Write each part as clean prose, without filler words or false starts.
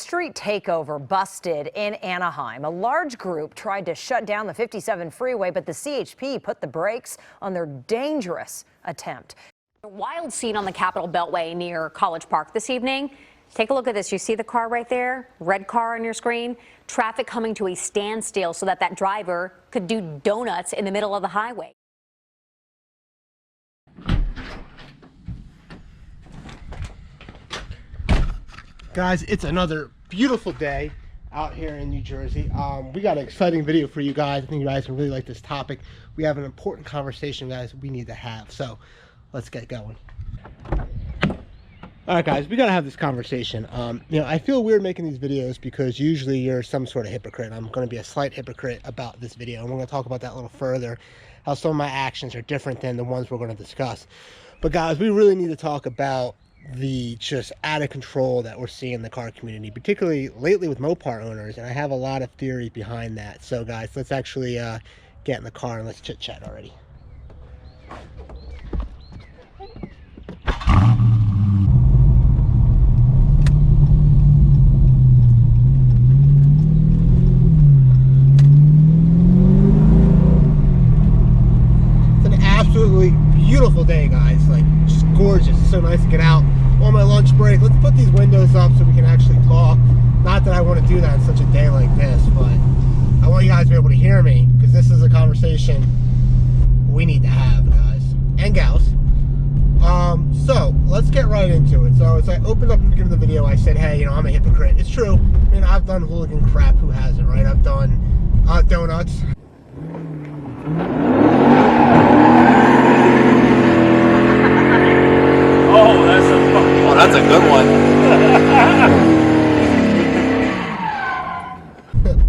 street takeover busted in Anaheim. A large group tried to shut down the 57 freeway, but the CHP put the brakes on their dangerous attempt. A wild scene on the Capitol Beltway near College Park this evening. Take a look at this. You see the car right there? Red car on your screen? Traffic coming to a standstill so that driver could do donuts in the middle of the highway. Guys, it's another beautiful day out here in New Jersey. We got an exciting video for you guys. I think you guys can really like this topic. We have an important conversation, guys, we need to have. So let's get going. All right, guys, we got to have this conversation. You know, I feel weird making these videos because usually you're some sort of hypocrite. I'm going to be a slight hypocrite about this video, and we're going to talk about that a little further, how some of my actions are different than the ones we're going to discuss. But guys, we really need to talk about the just out of control that we're seeing in the car community, particularly lately with Mopar owners, and I have a lot of theory behind that. So guys, let's actually get in the car and let's chit chat already. It's an absolutely beautiful day, guys. Like, just gorgeous. It's so nice to get out on my lunch break. Let's put these windows up so we can actually talk. Not that I want to do that on such a day like this, but I want you guys to be able to hear me, because this is a conversation we need to have, guys and gals. So let's get right into it. So as I opened up and beginning of the video, I said, hey, you know, I'm a hypocrite. It's true. I mean, I've done hooligan crap. Who hasn't, right? I've done donuts. Oh, that's a good one.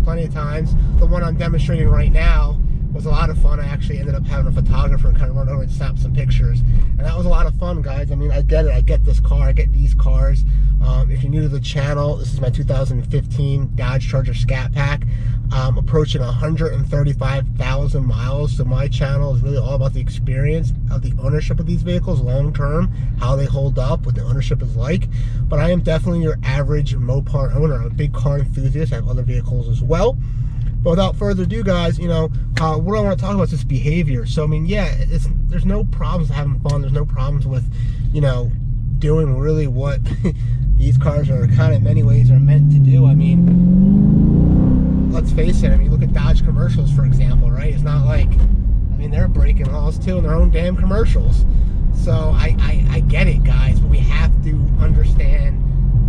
Plenty of times. The one I'm demonstrating right now was a lot of fun. I actually ended up having a photographer kind of run over and snap some pictures, and that was a lot of fun, guys. I mean, I get it. I get this car. I get these cars. If you're new to the channel, this is my 2015 Dodge Charger Scat Pack. Approaching 135,000 miles. So my channel is really all about the experience of the ownership of these vehicles long term, how they hold up, what the ownership is like. But I am definitely your average Mopar owner. I'm a big car enthusiast. I have other vehicles as well. But without further ado, guys, you know, what I want to talk about is this behavior. So I mean, yeah, there's no problems with having fun. There's no problems with, you know, doing really what these cars are kind of in many ways are meant to do. I mean, let's face it. I mean, look at Dodge commercials, for example, right? It's not like, I mean, they're breaking laws too in their own damn commercials. So I get it, guys, but we have to understand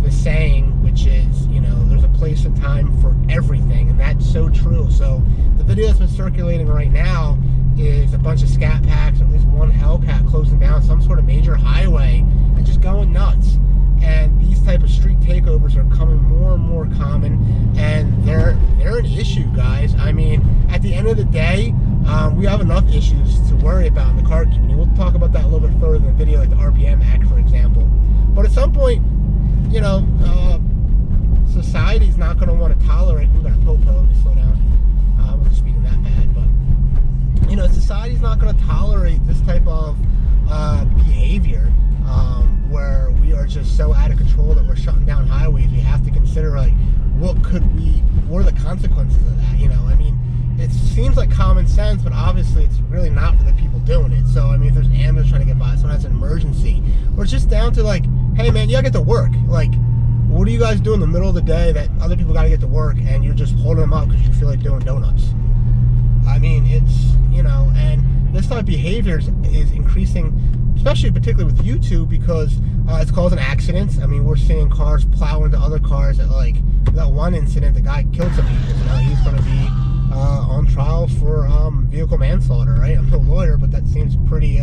the saying, which is, you know, there's a place and time for everything, and that's so true. So the video that's been circulating right now is a bunch of Scat Packs, and at least one Hellcat closing down some sort of major highway and just going nuts. And these type of street takeovers are coming more and more common, and they're an issue, guys. I mean, at the end of the day, we have enough issues to worry about in the car community. We'll talk about that a little bit further in the video, like the RPM Act, for example. But at some point, you know, society's not going to want to tolerate. We've got a popo. Let me slow down. I wasn't speeding that bad, but you know, society's not going to tolerate this type of behavior, where we are just so out of control that we're shutting down highways. We have to consider, like, what are the consequences of that? You know, I mean, it seems like common sense, but obviously it's really not for the people doing it. So I mean, if there's an ambulance trying to get by, someone has an emergency, or it's just down to like, hey man, you gotta get to work. Like, what do you guys do in the middle of the day that other people gotta get to work, and you're just holding them up because you feel like doing donuts? I mean, it's, you know, and this type of behavior is increasing, especially particularly with YouTube, because it's causing accidents. I mean, we're seeing cars plow into other cars. At like that one incident, the guy killed some people. So now he's going to be on trial for vehicle manslaughter, right? I'm no lawyer, but that seems pretty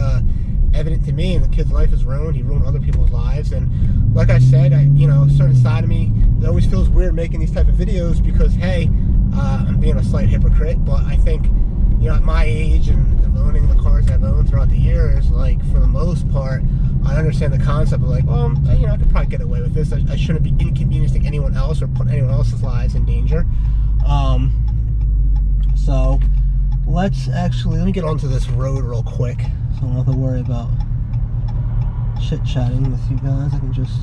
evident to me. And the kid's life is ruined. He ruined other people's lives. And like I said, you know, a certain side of me, it always feels weird making these type of videos because, hey, I'm being a slight hypocrite, but I think, you know, at my age and owning the cars I've owned throughout the years, like, for the most part, I understand the concept of like, well, you know, I could probably get away with this. I shouldn't be inconveniencing anyone else or put anyone else's lives in danger. So let me get onto this road real quick, so I don't have to worry about chit-chatting with you guys. I can just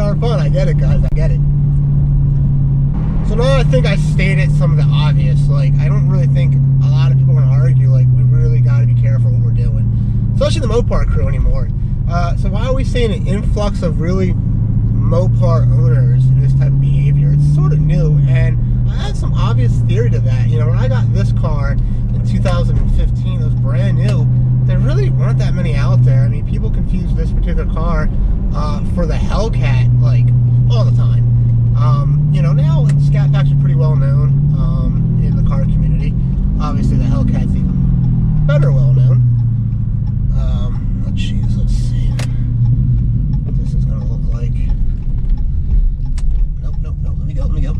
lot of fun. I get it, guys. I get it. So now I think I stated some of the obvious. Like, I don't really think a lot of people are going to argue, like, we really got to be careful what we're doing. Especially the Mopar crew anymore. So why are we seeing an influx of really Mopar owners in this type of behavior? It's sort of new, and I had some obvious theory to that. You know, when I got this car in 2015, it was brand new. There really weren't that many out there. I mean, people confuse this particular car for the Hellcat, like, all the time. You know, now Scat Packs are pretty well known in the car community. Obviously, the Hellcat's even better well known. Jeez, let's see what this is gonna look like. Nope. Let me go.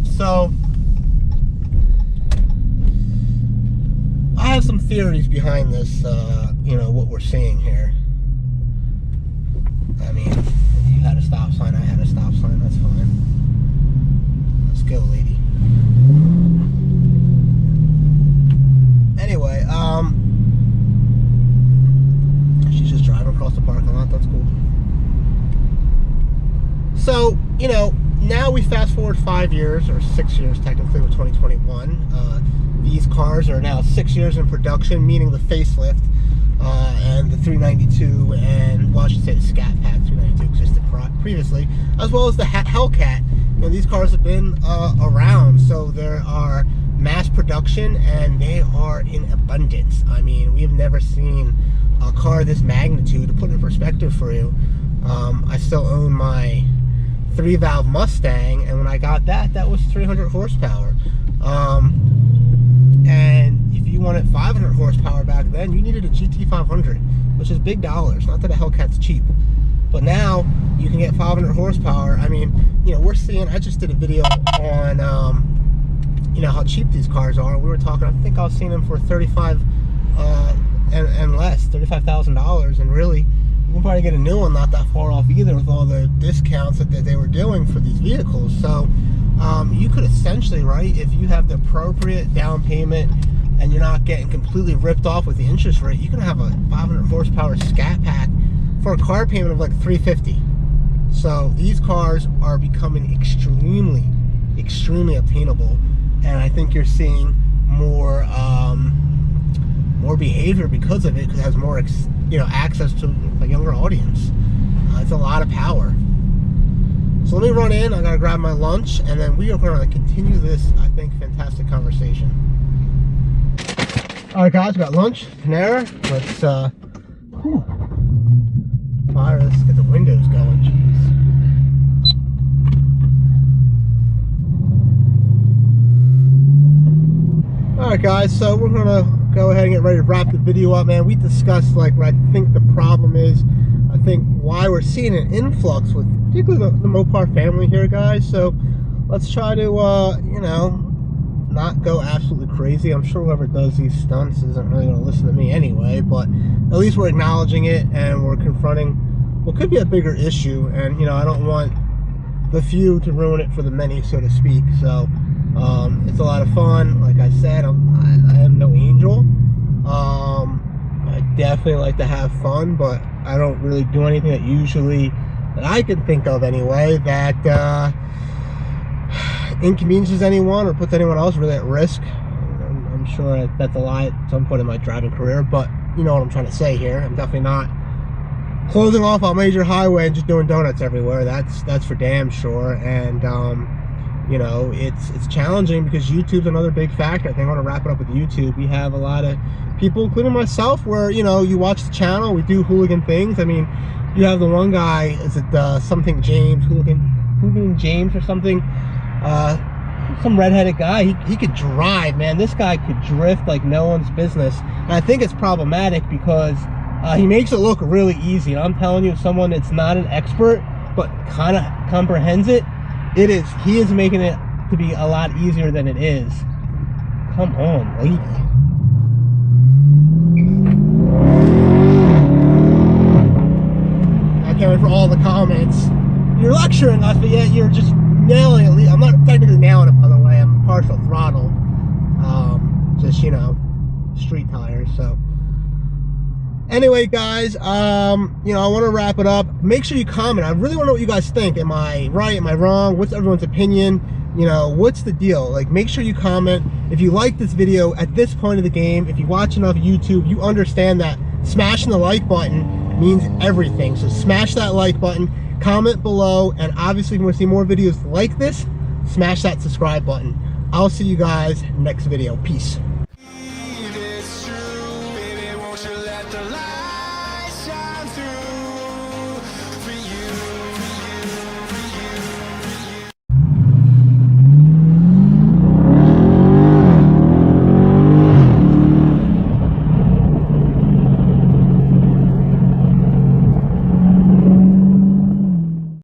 So I have some theories behind this. You know what we're seeing here. I mean, you had a stop sign, I had a stop sign. That's fine. Let's go, lady. Anyway, she's just driving across the parking lot. That's cool. So, you know, now we fast forward 5 years, or 6 years technically, with 2021. These cars are now 6 years in production, meaning the facelift, and the 392, and, well, I should say the Scat Pack 392 existed previously, as well as the Hellcat. You know, these cars have been around, so there are mass production, and they are in abundance. I mean, we've never seen a car this magnitude. To put it in perspective for you, I still own my 3-valve Mustang, and when I got that, that was 300 horsepower. And if you wanted 500 horsepower back then, you needed a GT500, which is big dollars. Not that a Hellcat's cheap, but now you can get 500 horsepower. I mean, you know, we're seeing, I just did a video on, you know, how cheap these cars are. We were talking, I think I was seeing them for 35 and less, $35,000, and really, you can probably get a new one not that far off either with all the discounts that they were doing for these vehicles. So you could essentially, right, if you have the appropriate down payment and you're not getting completely ripped off with the interest rate, you can have a 500 horsepower Scat Pack for a car payment of like $350. So these cars are becoming extremely obtainable, and I think you're seeing more behavior because of it, because it has more you know, access to a younger audience. It's a lot of power. So let me run in. I gotta grab my lunch, and then we are going to continue this, I think, fantastic conversation. All right, guys, we got lunch, Panera. Let's fire. Let's get the windows going. Jeez. All right, guys. So we're gonna go ahead and get ready to wrap the video up, man. We discussed like what I think the problem is. I think why we're seeing an influx with particularly the Mopar family here, guys. So let's try to you know, not go absolutely crazy. I'm sure whoever does these stunts isn't really going to listen to me anyway, but at least we're acknowledging it, and we're confronting what could be a bigger issue. And you know, I don't want the few to ruin it for the many, so to speak. So it's a lot of fun. Like I said, I am no angel. I definitely like to have fun, but I don't really do anything that I can think of anyway, that inconveniences anyone or puts anyone else really at risk. I'm sure that's a lie at some point in my driving career, but you know what I'm trying to say here. I'm definitely not closing off a major highway and just doing donuts everywhere. That's for damn sure. And you know, it's challenging because YouTube's another big factor. I think I want to wrap it up with YouTube. We have a lot of people, including myself, where, you know, you watch the channel, we do hooligan things. I mean, you have the one guy, is it something James, hooligan James or something, some redheaded guy. He could drive, man. This guy could drift like no one's business, and I think it's problematic because he makes it look really easy. And I'm telling you, someone that's not an expert but kind of comprehends it, he is making it to be a lot easier than it is. Come on, lady. I can't wait for all the comments. You're lecturing us, but yet you're just nailing it. I'm not technically nailing it, by the way. I'm partial throttle. Just, you know, street tires. So Anyway, guys, you know, I want to wrap it up. Make sure you comment. I really want to know what you guys think. Am I right? Am I wrong? What's everyone's opinion? You know, what's the deal? Like, make sure you comment. If you like this video at this point of the game, if you watch enough YouTube, you understand that smashing the like button means everything. So smash that like button, comment below, and obviously if you want to see more videos like this, smash that subscribe button. I'll see you guys next video. Peace.